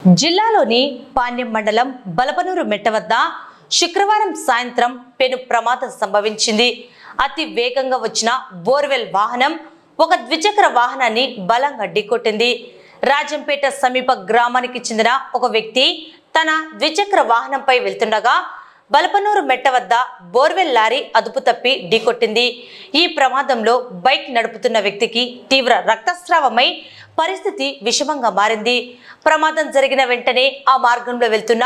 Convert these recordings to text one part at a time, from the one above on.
జిల్లాలోని పాణ్యం మండలం బలపనూరు మెట్ట వద్ద శుక్రవారం సాయంత్రం పెను ప్రమాదం సంభవించింది. అతి వేగంగా వచ్చిన బోర్వెల్ వాహనం ఒక ద్విచక్ర వాహనాన్ని బలంగా ఢీకొట్టింది. రాజంపేట సమీప గ్రామానికి చెందిన ఒక వ్యక్తి తన ద్విచక్ర వాహనంపై వెళ్తుండగా బలపనూరు మెట్ట వద్ద బోర్వెల్ లారీ అదుపు తప్పి ఢీకొట్టింది. ఈ ప్రమాదంలో బైక్ నడుపుతున్న వ్యక్తికి తీవ్ర రక్తస్రావమై పరిస్థితి విషమంగా మారింది. ప్రమాదం జరిగిన వెంటనే ఆ మార్గంలో వెళ్తున్న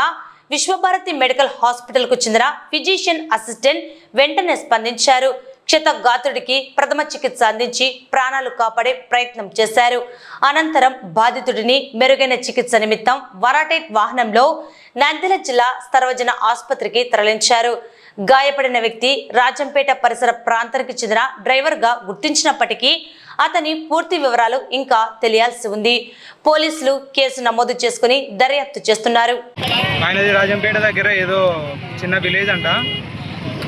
విశ్వభారతి మెడికల్ హాస్పిటల్ కు చెందిన ఫిజిషియన్ అసిస్టెంట్ వెంటనే స్పందించారు. క్షతగాత్రుడికి ప్రథమ చికిత్స అందించి ప్రాణాలు కాపాడే ప్రయత్నం చేశారు. అనంతరం బాధితుడిని మెరుగైన చికిత్స నిమిత్తం వరాటైట్ వాహనంలో నంద్యాల జిల్లా సర్వజన ఆసుపత్రికి తరలించారు. గాయపడిన వ్యక్తి రాజంపేట పరిసర ప్రాంతానికి చెందిన డ్రైవర్ గా గుర్తించినప్పటికీ అతని పూర్తి వివరాలు ఇంకా తెలియాల్సి ఉంది. పోలీసులు కేసు నమోదు చేసుకుని దర్యాప్తు చేస్తున్నారు. ఆయనది రాజంపేట దగ్గర ఏదో చిన్న విలేజ్ అంట.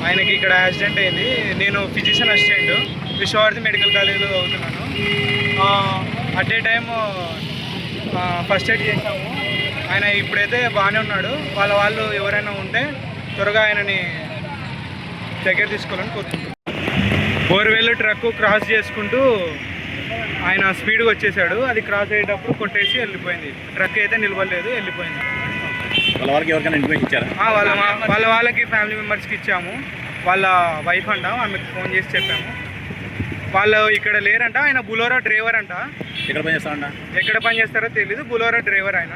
ఆయనకి ఇక్కడ యాక్సిడెంట్ అయింది. నేను ఫిజిషియన్ అసిస్టెంట్ విశ్వభారతి మెడికల్ కాలేజీలో చదువుతున్నాను. At a time first aid చేసాము. ఆయన ఇప్పుడైతే బాగానే ఉన్నాడు. వాళ్ళు ఎవరైనా ఉంటే త్వరగా ఆయనని దగ్గర తీసుకోవాలని కోరుకుంటున్నాను. బోర్వెల్ ట్రక్ క్రాస్ చేసుకుంటూ ఆయన స్పీడ్గా వచ్చేసాడు. అది క్రాస్ అయ్యేటప్పుడు కొట్టేసి వెళ్ళిపోయింది. ట్రక్ అయితే నిలబడలేదు, వెళ్ళిపోయింది. వాళ్ళకి ఎవరికైనా ఇన్ఫర్మేషన్ ఇచ్చారా? వాళ్ళకి ఫ్యామిలీ మెంబర్స్కి ఇచ్చాము. వాళ్ళ వైఫ్ అంట, ఆమెకు ఫోన్ చేసి చెప్పాము. వాళ్ళు ఇక్కడ లేరంట. ఆయన బులోరా డ్రైవర్ అంట. ఎక్కడ పని చేస్తారంట? ఎక్కడ పని చేస్తారో తెలీదు. బులోరా డ్రైవర్ ఆయన.